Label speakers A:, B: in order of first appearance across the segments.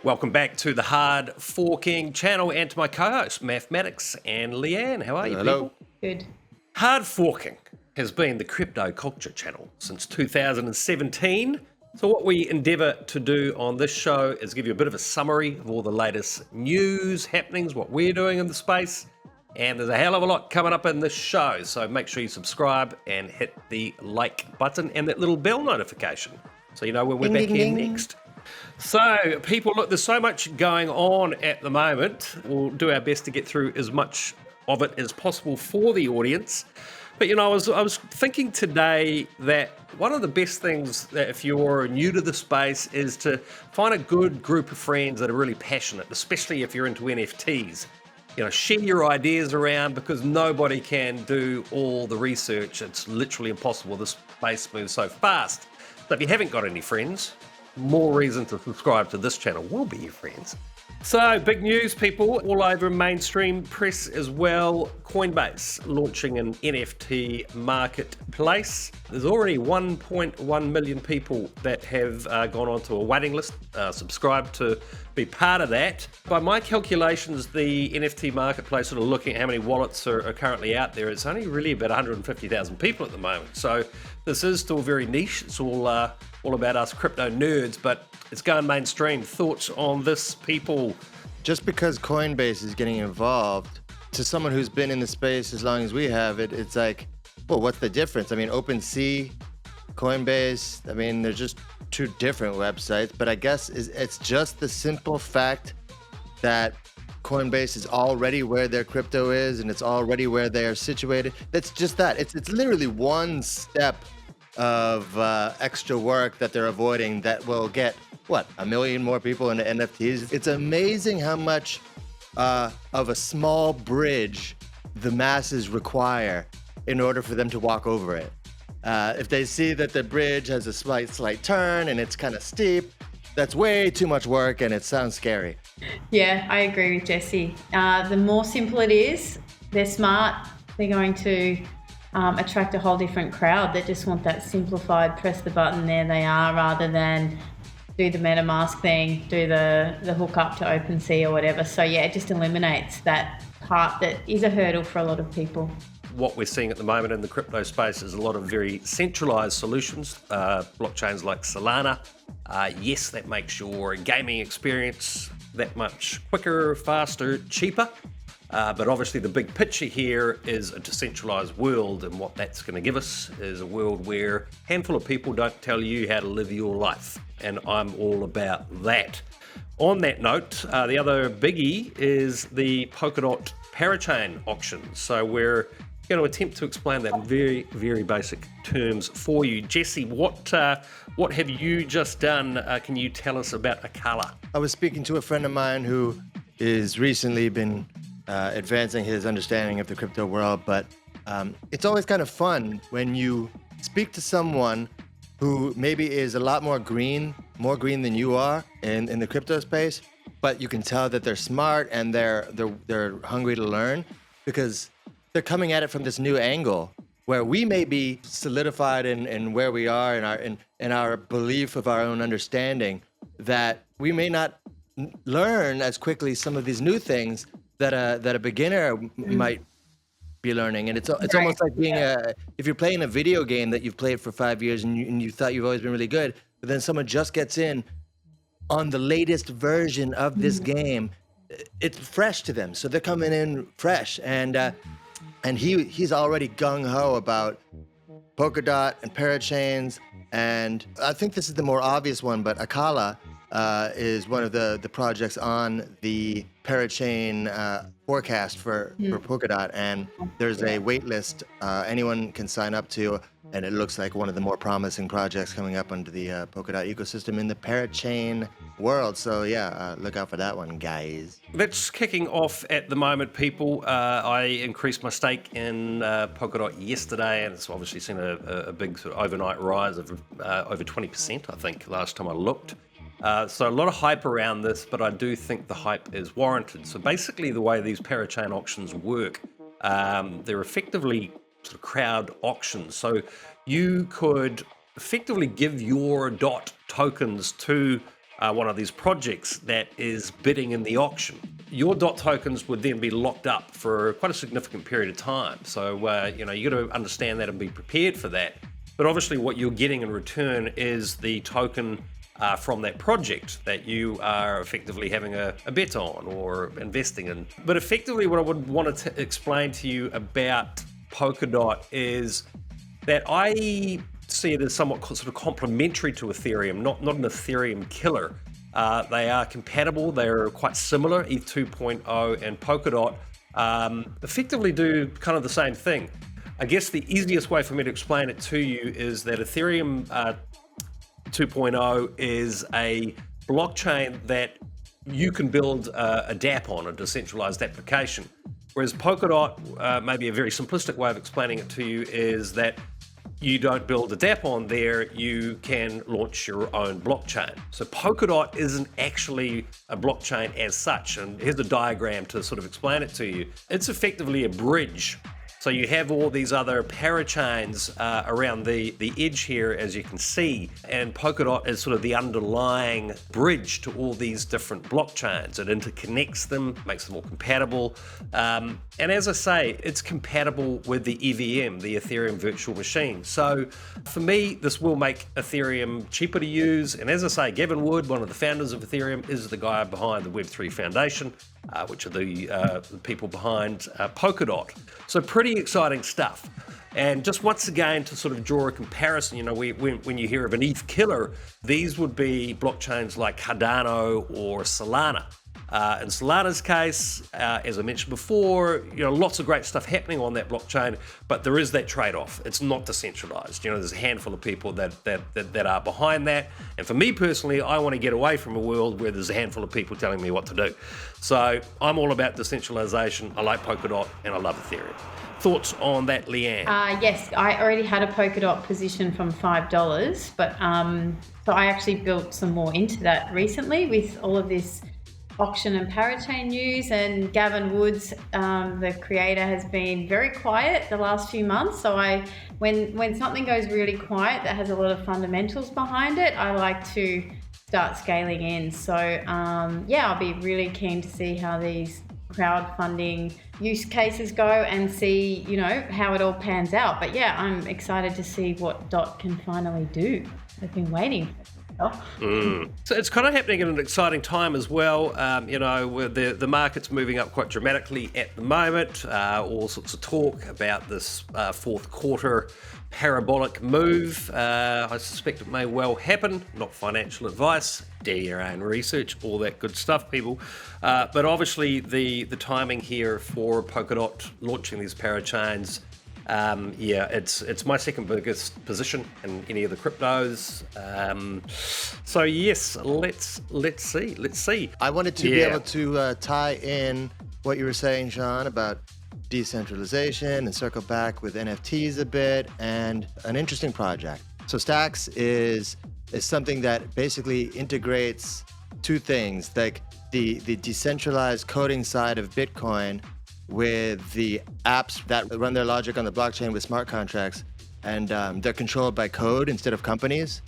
A: Welcome back to the Hard Forking channel and to my co-hosts, Mathematics and Leanne. How are you,
B: Hello.
A: people?
C: Good.
A: Hard Forking has been the crypto culture channel since 2017. So what we endeavour to do on this show is give you a bit of a summary of all the latest news, happenings, what we're doing in the space. And there's a hell of a lot coming up in this show. So make sure you subscribe and hit the like button and that little bell notification so you know when we're back here next. So, people, look, there's so much going on at the moment. We'll do our best to get through as much of it as possible for the audience. But, you know, I was thinking today that one of the best things that if you're new to the space is to find a good group of friends that are really passionate, especially if you're into NFTs. You know, share your ideas around because nobody can do all the research. It's literally impossible. The space moves so fast. So if you haven't got any friends, more reason to subscribe to this channel will be your friends. So, big news, people, all over mainstream press as well. Coinbase launching an NFT marketplace. There's already 1.1 million people that have gone onto a waiting list, subscribed to be part of that. By my calculations, the NFT marketplace, sort of looking at how many wallets are currently out there, it's only really about 150,000 people at the moment. So this is still very niche. It's all about us crypto nerds, but it's going mainstream. Thoughts on this, people?
B: Just because Coinbase is getting involved, to someone who's been in the space as long as we have, it's like, well, what's the difference? I mean, OpenSea, Coinbase, I mean, they're just two different websites, but I guess it's just the simple fact that Coinbase is already where their crypto is and it's already where they are situated. That's just that. It's literally one step of extra work that they're avoiding that will get, what, 1 million more people into NFTs? It's amazing how much of a small bridge the masses require in order for them to walk over it. If they see that the bridge has a slight turn and it's kind of steep, that's way too much work and it sounds scary.
C: Yeah, I agree with Jesse. The more simple it is, they're smart. They're going to attract a whole different crowd that just want that simplified, press the button, there they are, rather than do the MetaMask thing, do the hook up to OpenSea or whatever. So yeah, it just eliminates that part that is a hurdle for a lot of people.
A: What we're seeing at the moment in the crypto space is a lot of very centralized solutions, blockchains like Solana. Yes, that makes your gaming experience that much quicker, faster, cheaper. But obviously the big picture here is a decentralized world, and what that's going to give us is a world where a handful of people don't tell you how to live your life, and I'm all about that. On that note, the other biggie is the Polkadot parachain auction. So we're going to attempt to explain that in very, very basic terms for you. Jesse, what have you just done? Can you tell us about Akala?
B: I was speaking to a friend of mine who is recently been advancing his understanding of the crypto world, but it's always kind of fun when you speak to someone who maybe is a lot more green than you are in the crypto space, but you can tell that they're smart and they're hungry to learn because they're coming at it from this new angle where we may be solidified in where we are in our belief of our own understanding, that we may not learn as quickly some of these new things that a beginner might be learning. And it's almost like being if you're playing a video game that you've played for 5 years and you thought you've always been really good, but then someone just gets in on the latest version of this game, it's fresh to them, so they're coming in fresh, and he's already gung-ho about Polkadot and parachains, and I think this is the more obvious one, but Akala is one of the projects on the parachain forecast for Polkadot, and there's a wait list anyone can sign up to, and it looks like one of the more promising projects coming up under the Polkadot ecosystem in the parachain world. So yeah, look out for that one, guys.
A: That's kicking off at the moment, people. I increased my stake in Polkadot yesterday, and it's obviously seen a big sort of overnight rise of over 20%, I think, last time I looked. So a lot of hype around this, but I do think the hype is warranted. So basically the way these parachain auctions work, they're effectively sort of crowd auctions. So you could effectively give your DOT tokens to one of these projects that is bidding in the auction, your DOT tokens would then be locked up for quite a significant period of time. So, you got to understand that and be prepared for that. But obviously what you're getting in return is the token from that project that you are effectively having a bet on or investing in. But effectively what I would want to explain to you about Polkadot is that I see it as somewhat sort of complementary to Ethereum, not an Ethereum killer. They are compatible. They're quite similar. ETH 2.0 and Polkadot effectively do kind of the same thing. I guess the easiest way for me to explain it to you is that Ethereum 2.0 is a blockchain that you can build a dApp on, a decentralized application. Whereas Polkadot, maybe a very simplistic way of explaining it to you, is that you don't build a dApp on there, you can launch your own blockchain. So Polkadot isn't actually a blockchain as such, and here's a diagram to sort of explain it to you. It's effectively a bridge. So you have all these other parachains around the edge here, as you can see, and Polkadot is sort of the underlying bridge to all these different blockchains. It interconnects them, makes them all compatible, and as I say, it's compatible with the EVM, the Ethereum virtual machine. So for me, this will make Ethereum cheaper to use, and as I say, Gavin Wood, one of the founders of Ethereum, is the guy behind the Web3 Foundation, which are the people behind Polkadot. So pretty exciting stuff. And just once again, to sort of draw a comparison, when you hear of an ETH killer, these would be blockchains like Cardano or Solana. In Solana's case, as I mentioned before, lots of great stuff happening on that blockchain, but there is that trade-off. It's not decentralized. There's a handful of people that are behind that. And for me personally, I want to get away from a world where there's a handful of people telling me what to do. So I'm all about decentralization. I like Polkadot and I love Ethereum. Thoughts on that, Leanne?
C: Yes, I already had a Polkadot position from $5, but so I actually built some more into that recently with all of this auction and parachain news, and Gavin Woods, the creator, has been very quiet the last few months. So when something goes really quiet that has a lot of fundamentals behind it, I like to start scaling in. So I'll be really keen to see how these crowdfunding use cases go and see how it all pans out. But yeah, I'm excited to see what DOT can finally do. I've been waiting.
A: So it's kind of happening at an exciting time as well. Where the market's moving up quite dramatically at the moment. All sorts of talk about this fourth quarter parabolic move. I suspect it may well happen. Not financial advice. Do your own research, all that good stuff, people. But obviously the timing here for Polkadot launching these parachains, it's my second biggest position in any of the cryptos. So yes, let's see.
B: I wanted to be able to tie in what you were saying, Sean, about decentralization and circle back with NFTs a bit, and an interesting project. So Stacks is something that basically integrates two things, like the decentralized coding side of Bitcoin with the apps that run their logic on the blockchain with smart contracts, and they're controlled by code instead of companies.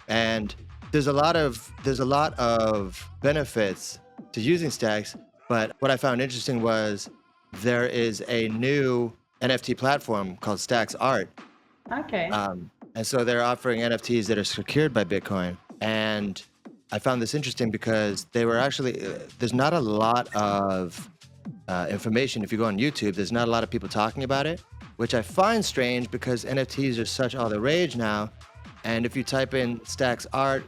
B: And there's a lot of benefits to using Stacks, but what I found interesting was there is a new NFT platform called Stacks Art.
C: Okay.
B: And so they're offering NFTs that are secured by Bitcoin. And I found this interesting because they were actually, there's not a lot of information. If you go on YouTube, there's not a lot of people talking about it, which I find strange because NFTs are such all the rage now. And if you type in Stacks Art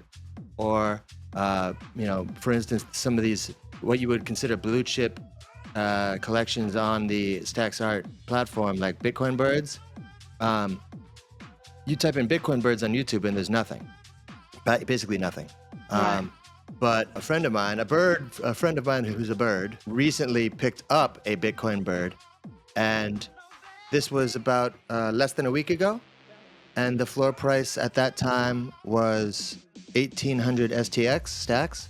B: or, for instance, some of these, what you would consider blue chip collections on the Stacks Art platform, like Bitcoin birds, you type in Bitcoin birds on YouTube and there's nothing, basically nothing.
C: Right.
B: But a friend of mine who's a bird, recently picked up a Bitcoin bird, and this was about less than a week ago, and the floor price at that time was 1,800 STX Stacks.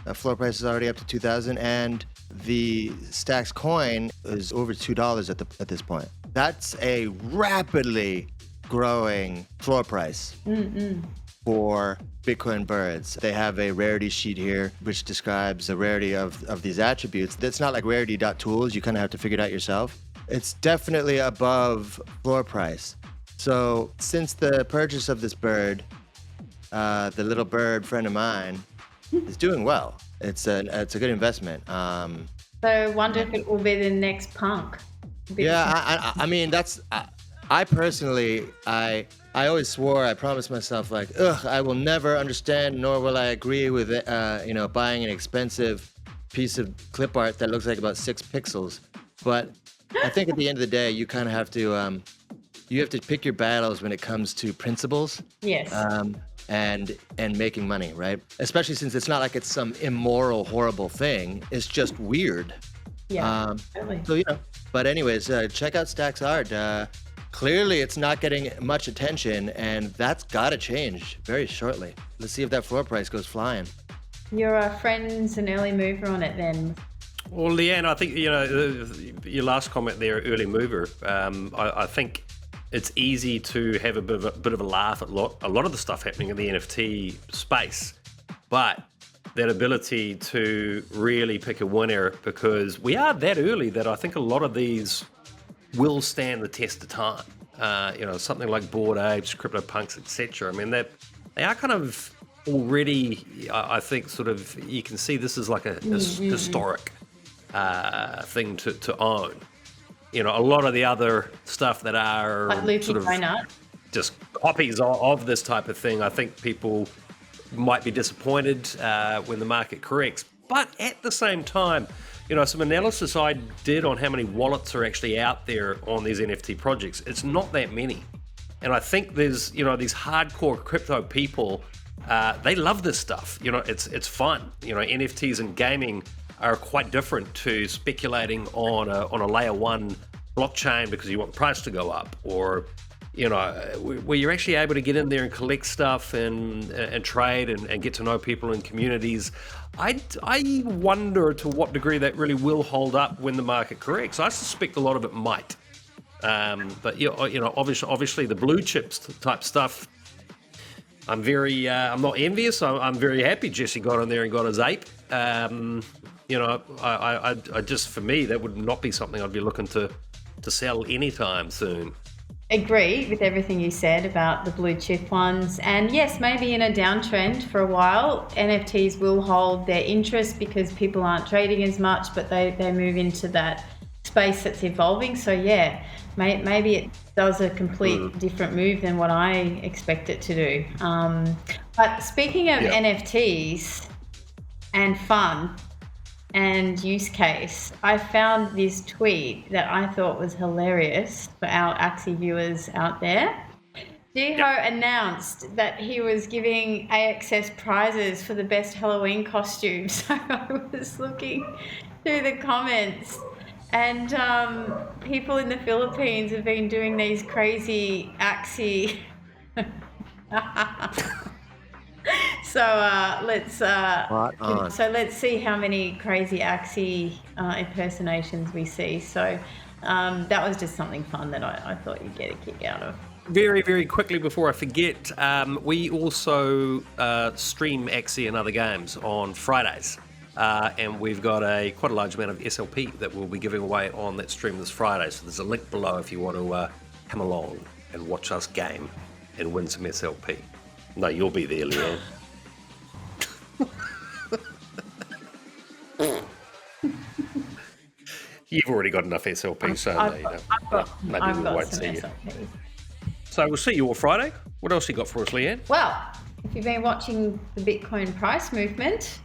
B: The floor price is already up to 2,000, and the Stacks coin is over $2 at this point. That's a rapidly growing floor price. for Bitcoin birds. They have a rarity sheet here, which describes the rarity of these attributes. That's not like rarity.tools. You kind of have to figure it out yourself. It's definitely above floor price. So since the purchase of this bird, the little bird friend of mine is doing well. It's a good investment.
C: So I wonder if it will be the next punk.
B: Yeah, I mean, I personally, I always swore, I promised myself, like, I will never understand, nor will I agree with, buying an expensive piece of clip art that looks like about 6 pixels. But I think at the end of the day, you kind of have to, pick your battles when it comes to principles.
C: Yes.
B: And making money, right? Especially since it's not like it's some immoral, horrible thing. It's just weird.
C: Yeah, totally.
B: So, but anyways, check out Stack's art. Clearly, it's not getting much attention, and that's got to change very shortly. Let's see if that floor price goes flying.
C: Your friend's an early mover on it then.
A: Well, Leanne, I think, your last comment there, early mover, I think it's easy to have a bit of a laugh at a lot of the stuff happening in the NFT space, but that ability to really pick a winner, because we are that early that I think a lot of these will stand the test of time. Something like Bored Apes, CryptoPunks, etc. I mean, they are kind of already, I think, sort of, you can see this is like a historic thing to own. A lot of the other stuff that are
C: like
A: sort of just copies of this type of thing, I think people might be disappointed when the market corrects. But at the same time, some analysis I did on how many wallets are actually out there on these NFT projects, it's not that many. And I think there's, these hardcore crypto people, they love this stuff. It's fun. NFTs and gaming are quite different to speculating on a layer 1 blockchain because you want the price to go up, or where you're actually able to get in there and collect stuff and trade and get to know people in communities. I wonder to what degree that really will hold up when the market corrects. I suspect a lot of it might. But obviously the blue chips type stuff, I'm not envious. I'm very happy Jesse got in there and got his ape. I just, for me, that would not be something I'd be looking to sell anytime soon.
C: Agree with everything you said about the blue chip ones. And yes, maybe in a downtrend for a while, NFTs will hold their interest because people aren't trading as much, but they move into that space that's evolving. So yeah, maybe it does a complete different move than what I expect it to do. But speaking of NFTs and fun and use case, I found this tweet that I thought was hilarious for our Axie viewers out there. Jiho announced that he was giving AXS prizes for the best Halloween costume. So I was looking through the comments, and people in the Philippines have been doing these crazy Axie. So let's see how many crazy Axie impersonations we see. So that was just something fun that I thought you'd get a kick out of.
A: Very, very quickly before I forget, we also stream Axie and other games on Fridays. And we've got quite a large amount of SLP that we'll be giving away on that stream this Friday. So there's a link below if you want to come along and watch us game and win some SLP. No, you'll be there, Leon. You've already got enough SLP, so maybe we won't see you.
C: SLPs.
A: So we'll see you all Friday. What else you got for us, Leanne?
C: Well, if you've been watching the Bitcoin price movement,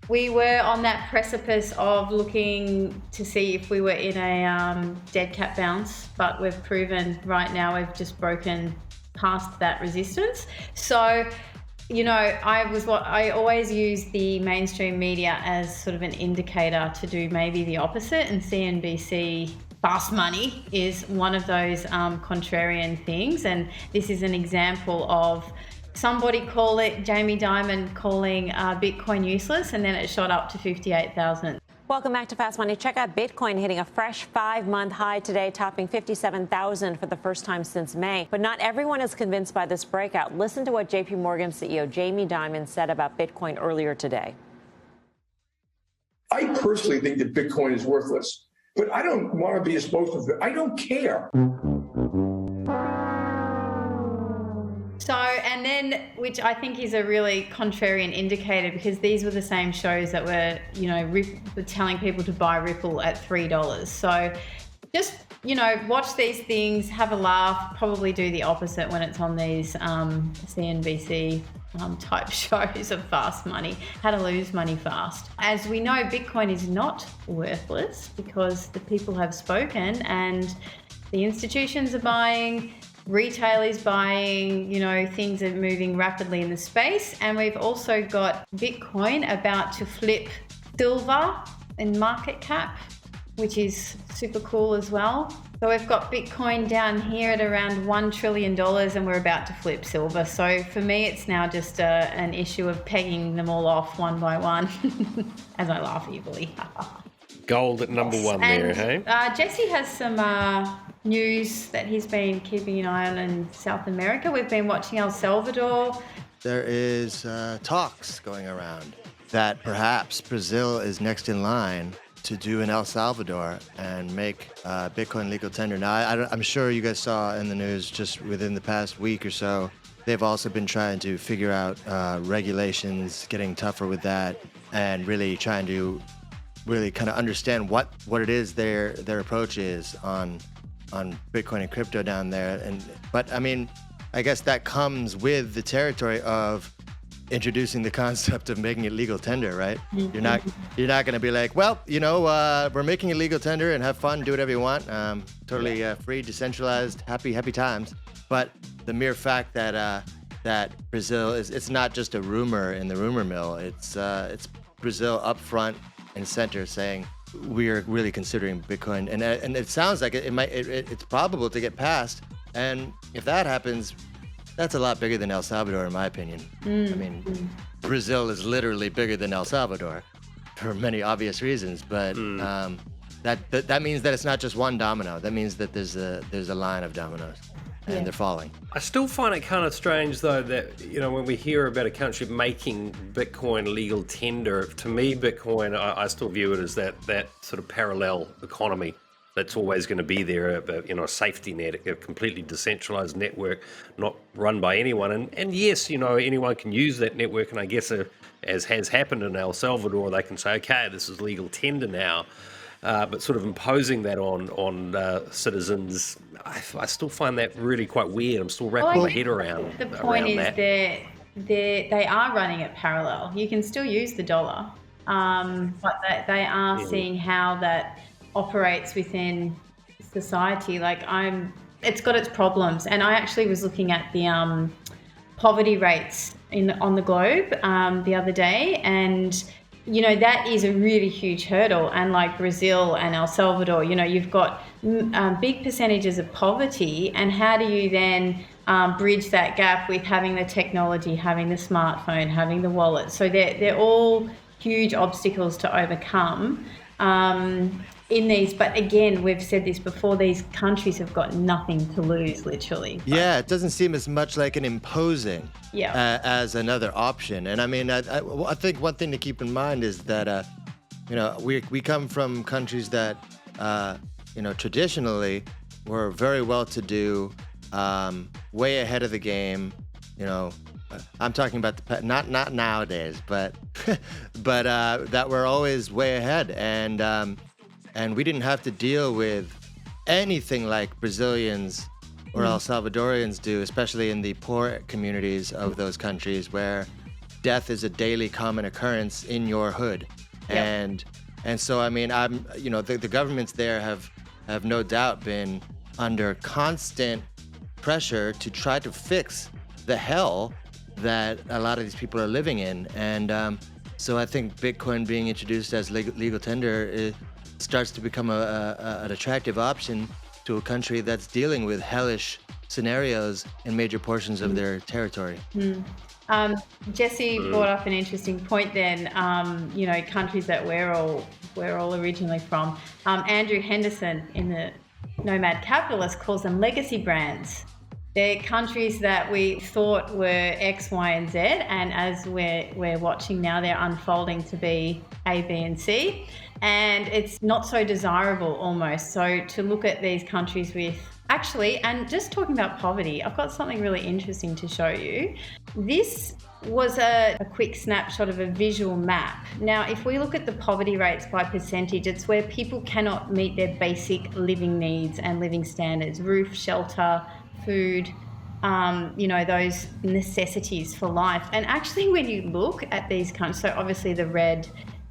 C: we were on that precipice of looking to see if we were in a dead cat bounce, but we've proven right now we've just broken past that resistance. So, I always use the mainstream media as sort of an indicator to do maybe the opposite, and CNBC fast money is one of those contrarian things, and this is an example of somebody Jamie Dimon calling Bitcoin useless, and then it shot up to 58,000.
D: Welcome back to Fast Money. Check out Bitcoin hitting a fresh 5-month high today, topping 57,000 for the first time since May. But not everyone is convinced by this breakout. Listen to what JP Morgan CEO Jamie Dimon said about Bitcoin earlier today.
E: I personally think that Bitcoin is worthless, but I don't want to be exposed to it. I don't care.
C: So, and then, which I think is a really contrarian indicator, because these were the same shows that were, were telling people to buy Ripple at $3. So just, watch these things, have a laugh, probably do the opposite when it's on these CNBC type shows of fast money, how to lose money fast. As we know, Bitcoin is not worthless because the people have spoken and the institutions are buying, retail is buying, things are moving rapidly in the space. And we've also got Bitcoin about to flip silver in market cap, which is super cool as well. So we've got Bitcoin down here at around $1 trillion and we're about to flip silver. So for me, it's now just an issue of pegging them all off one by one, as I laugh evilly.
A: Gold at number one there, hey?
C: Jesse has some news that he's been keeping an eye on in South America. We've been watching El Salvador.
B: There is talks going around that perhaps Brazil is next in line to do in El Salvador and make Bitcoin legal tender. Now, I'm sure you guys saw in the news just within the past week or so, they've also been trying to figure out regulations, getting tougher with that, and really trying to really kind of understand what it is their approach is on Bitcoin and crypto down there. But I mean, I guess that comes with the territory of introducing the concept of making it legal tender, right? You're not going to be like, well, we're making it legal tender and have fun, do whatever you want, totally free, decentralized, happy times. But the mere fact that Brazil it's not just a rumor in the rumor mill. It's Brazil up front and center saying we are really considering Bitcoin, and it sounds like it's probable to get passed. And if that happens, that's a lot bigger than El Salvador, in my opinion. I mean, Brazil is literally bigger than El Salvador for many obvious reasons, but that means that it's not just one domino. That means that there's a line of dominoes, and they're falling.
A: I still find it kind of strange, though, that, when we hear about a country making Bitcoin legal tender, to me, Bitcoin, I still view it as that sort of parallel economy that's always going to be there, a safety net, a completely decentralized network, not run by anyone. And yes, anyone can use that network. And I guess as has happened in El Salvador, they can say, okay, this is legal tender now. But sort of imposing that on citizens, I still find that really quite weird. I'm still wrapping my head around
C: the point is
A: that.
C: They are running it parallel. You can still use the dollar, but they are seeing how that operates within society. It's got its problems. And I actually was looking at the poverty rates on the globe the other day, and that is a really huge hurdle. And like Brazil and El Salvador, you've got big percentages of poverty. And how do you then bridge that gap with having the technology, having the smartphone, having the wallet? So they're all huge obstacles to overcome in these. But again, we've said this before, these countries have got nothing to lose, literally.
B: Yeah, it doesn't seem as much like an imposing as another option. And I mean, I think one thing to keep in mind is that, we come from countries that, traditionally were very well-to-do, way ahead of the game. I'm talking about not nowadays, but that we're always way ahead, and we didn't have to deal with anything like Brazilians or El Salvadorians do, especially in the poor communities of those countries where death is a daily common occurrence in your hood. Yep. And so, I mean, the governments there have no doubt been under constant pressure to try to fix the hell that a lot of these people are living in. And so I think Bitcoin being introduced as legal tender starts to become an attractive option to a country that's dealing with hellish scenarios in major portions of their territory.
C: Jesse brought up an interesting point then, countries that we're all we're all originally from. Andrew Henderson in the Nomad Capitalist calls them legacy brands. They're countries that we thought were X, Y, and Z, and as we're watching now, they're unfolding to be A, B, and C, and it's not so desirable almost. So to look at these countries with actually, and just talking about poverty, I've got something really interesting to show you. This was a quick snapshot of a visual map. Now, if we look at the poverty rates by percentage, it's where people cannot meet their basic living needs and living standards, roof, shelter, food, those necessities for life. And actually, when you look at these countries, so obviously the red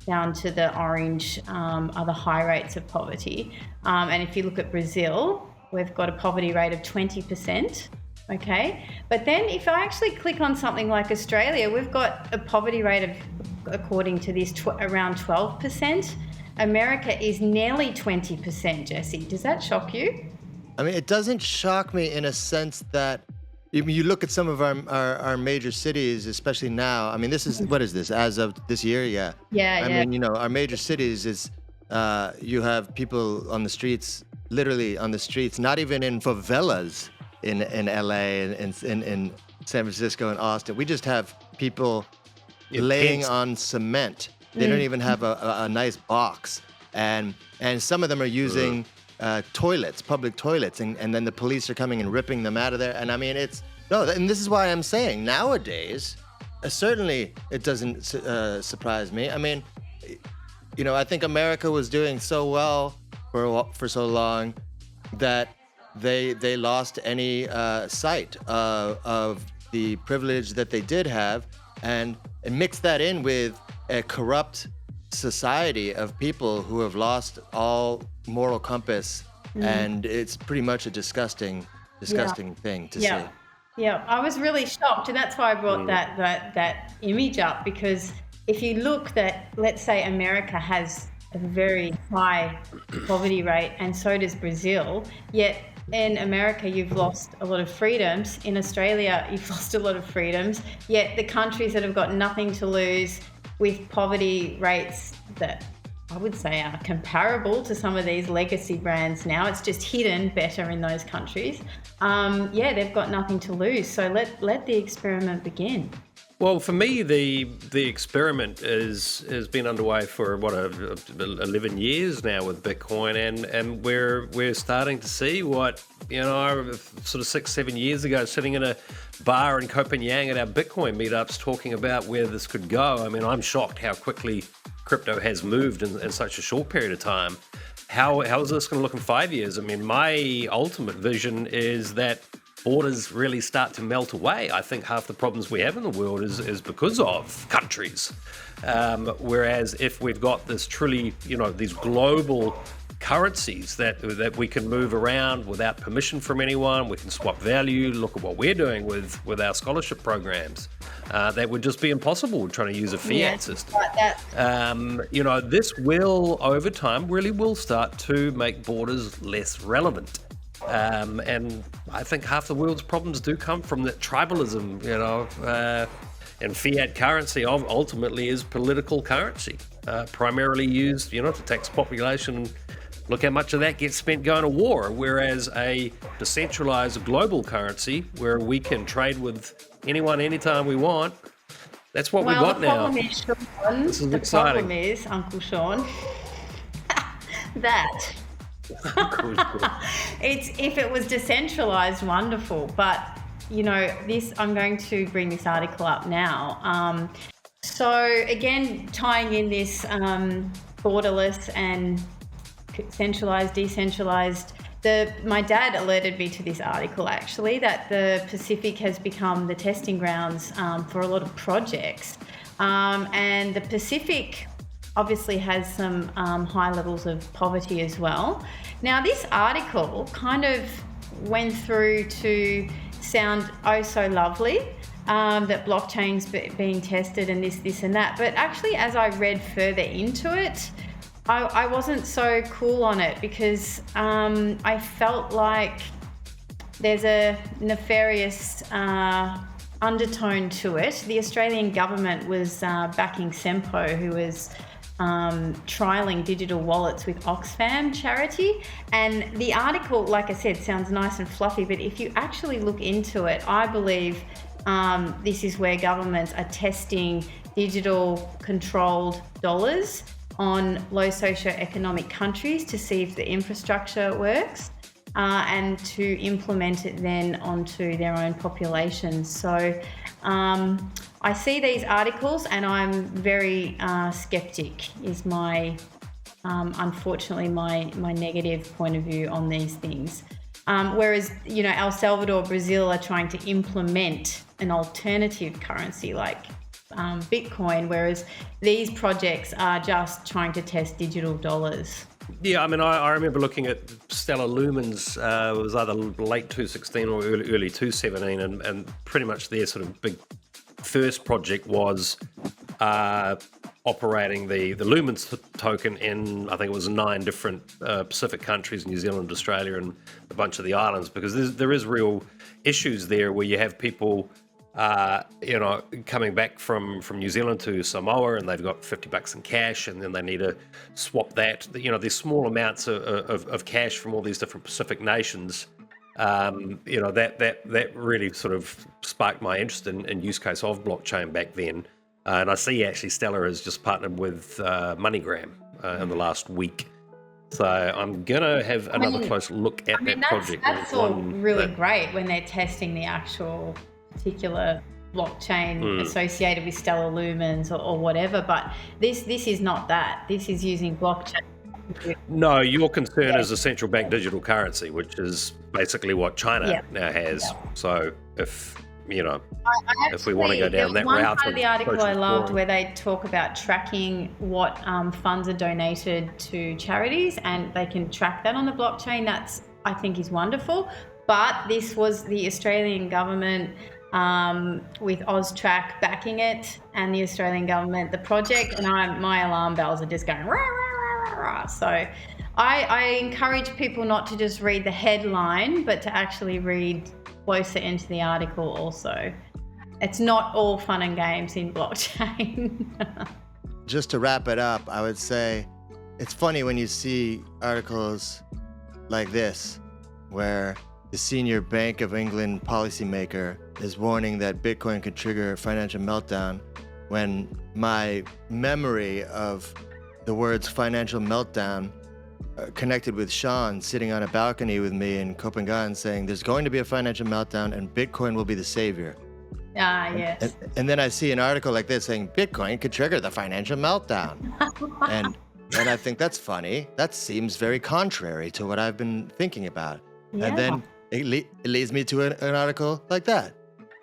C: down to the orange are the high rates of poverty. And if you look at Brazil, we've got a poverty rate of 20%. Okay, but then if I actually click on something like Australia, we've got a poverty rate of, according to this, around 12%. America is nearly 20%, Jesse. Does that shock you?
B: I mean, it doesn't shock me in a sense that you look at some of our major cities, especially now. I mean, what is this, as of this year? Yeah.
C: Yeah,
B: I mean, our major cities is, you have people on the streets, literally on the streets, not even in favelas in LA and in San Francisco and Austin. We just have people laying on cement. They don't even have a nice box. And some of them are using toilets, public toilets, and then the police are coming and ripping them out of there. And I mean, and this is why I'm saying nowadays, certainly it doesn't surprise me. I mean, I think America was doing so well for so long that they lost any sight of the privilege that they did have, and mix that in with a corrupt society of people who have lost all moral compass, and it's pretty much a disgusting thing to see.
C: Yeah, I was really shocked, and that's why I brought that image up, because if you look that, let's say America has a very high poverty rate, and so does Brazil, yet in America you've lost a lot of freedoms. In Australia you've lost a lot of freedoms, yet the countries that have got nothing to lose, with poverty rates that I would say are comparable to some of these legacy brands now, it's just hidden better in those countries. They've got nothing to lose. So let the experiment begin.
A: Well, for me, the experiment has been underway for 11 years now with Bitcoin, and we're starting to see what sort of 6-7 years ago, sitting in a bar in Copenhagen at our Bitcoin meetups, talking about where this could go. I mean, I'm shocked how quickly crypto has moved in such a short period of time. How is this going to look in 5 years? I mean, my ultimate vision is that borders really start to melt away. I think half the problems we have in the world is because of countries. Whereas if we've got this truly, these global currencies that we can move around without permission from anyone, we can swap value. Look at what we're doing with our scholarship programs. That would just be impossible trying to use a fiat system. This will, over time, really will start to make borders less relevant. And I think half the world's problems do come from that tribalism, and fiat currency ultimately is political currency, primarily used, to tax population. Look how much of that gets spent going to war, whereas a decentralized global currency where we can trade with anyone anytime we want, that's what we got now. This is exciting.
C: The problem is, Uncle Sean, that it's, if it was decentralized, wonderful, but I'm going to bring this article up now. So again, tying in this borderless and centralized, decentralized, my dad alerted me to this article actually, that the Pacific has become the testing grounds for a lot of projects, and the Pacific obviously has some high levels of poverty as well. Now, this article kind of went through to sound oh so lovely, that blockchain's being tested and this and that. But actually, as I read further into it, I wasn't so cool on it, because I felt like there's a nefarious undertone to it. The Australian government was backing Sempo, who was trialing digital wallets with Oxfam charity. And the article, like I said, sounds nice and fluffy, but if you actually look into it, I believe this is where governments are testing digital controlled dollars on low socioeconomic countries to see if the infrastructure works, and to implement it then onto their own populations. So I see these articles and I'm very skeptic, is my unfortunately my negative point of view on these things. Whereas, you know, El Salvador, Brazil are trying to implement an alternative currency like Bitcoin, whereas these projects are just trying to test digital dollars.
A: Yeah, I mean, I remember looking at Stellar Lumens, it was either late 2016 or early 2017, and pretty much their sort of big first project was operating the Lumens token in, I think it was 9 different Pacific countries, New Zealand, Australia, and a bunch of the islands, because there is real issues there where you have people you know, coming back from New Zealand to Samoa, and they've got $50 in cash, and then they need to swap that. You know, there's small amounts of cash from all these different Pacific nations. You know, that really sort of sparked my interest in use case of blockchain back then. And I see actually Stellar has just partnered with MoneyGram in the last week. So I'm gonna have another close look at that project.
C: That's all really great when they're testing the actual particular blockchain associated with Stellar Lumens or whatever, but this is not that. This is using blockchain.
A: No, your concern is a central bank digital currency, which is basically what China now has. So if you know, if we want to go down that route,
C: one part of the article I loved where they talk about tracking what funds are donated to charities, and they can track that on the blockchain. That's, I think, is wonderful. But this was the Australian government with AusTrack backing it, and the Australian government, the project, and my alarm bells are just going rah, rah, rah, rah. So I encourage people not to just read the headline, but to actually read closer into the article also. It's not all fun and games in blockchain.
B: Just to wrap it up, I would say it's funny when you see articles like this, where the senior Bank of England policymaker is warning that Bitcoin could trigger a financial meltdown, when my memory of the words financial meltdown connected with Sean sitting on a balcony with me in Copenhagen saying there's going to be a financial meltdown and Bitcoin will be the savior.
C: Yes.
B: And then I see an article like this saying Bitcoin could trigger the financial meltdown. and I think that's funny. That seems very contrary to what I've been thinking about.
C: Yeah.
B: And then it leads me to an article like that.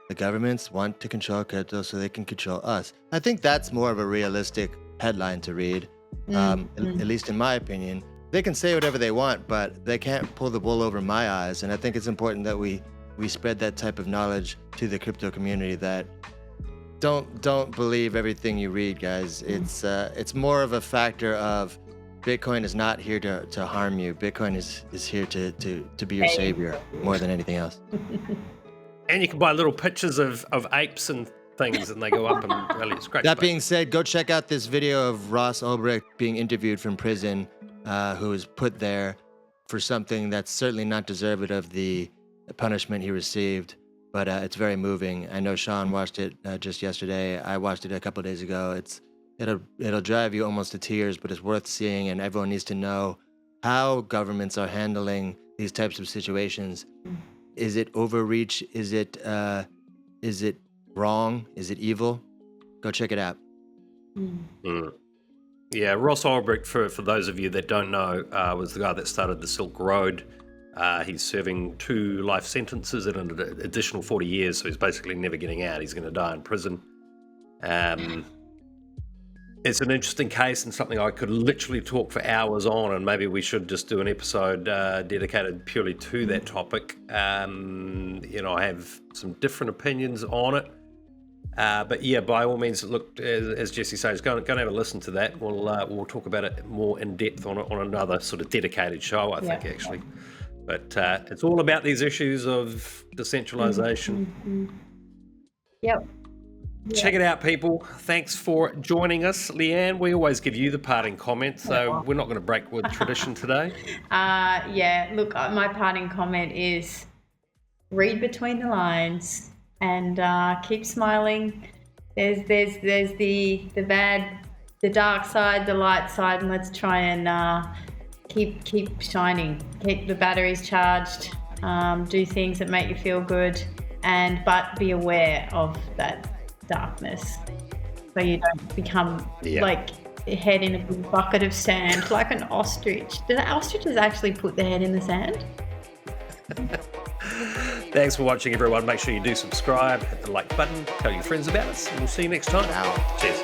B: The governments want to control crypto so they can control us. I think that's more of a realistic headline to read, at least in my opinion. They can say whatever they want, but they can't pull the wool over my eyes. And I think it's important that we spread that type of knowledge to the crypto community, that don't believe everything you read, guys. It's more of a factor of Bitcoin is not here to harm you. Bitcoin is here to be your savior more than anything else.
A: And you can buy little pictures of apes and things, and they go up and really it's great.
B: That being said, go check out this video of Ross Ulbricht being interviewed from prison, who was put there for something that's certainly not deserved of the punishment he received. But it's very moving. I know Sean watched it just yesterday. I watched it a couple of days ago. It'll drive you almost to tears, but it's worth seeing, and everyone needs to know how governments are handling these types of situations. Is it overreach? Is it wrong? Is it evil? Go check it out.
A: Yeah, Ross Ulbricht, for those of you that don't know, was the guy that started the Silk Road. He's serving 2 life sentences and an additional 40 years, so he's basically never getting out. He's going to die in prison. It's an interesting case and something I could literally talk for hours on, and maybe we should just do an episode dedicated purely to that topic. You know, I have some different opinions on it. But yeah, by all means, look, as Jesse says, go and have a listen to that. We'll talk about it more in depth on another sort of dedicated show, I think, actually. But it's all about these issues of decentralization.
C: Yep.
A: check it out, people. Thanks for joining us. Leanne, we always give you the parting comment, so we're not going to break with tradition today.
C: Yeah, look, my parting comment is read between the lines and keep smiling. There's the bad, the dark side, the light side, and let's try and keep shining. Keep the batteries charged. Do things that make you feel good, but be aware of that darkness, so you don't become like a head in a big bucket of sand, like an ostrich. Do the ostriches actually put their head in the sand?
A: Thanks for watching, everyone. Make sure you do subscribe, hit the like button, tell your friends about us, and we'll see you next time. Cheers.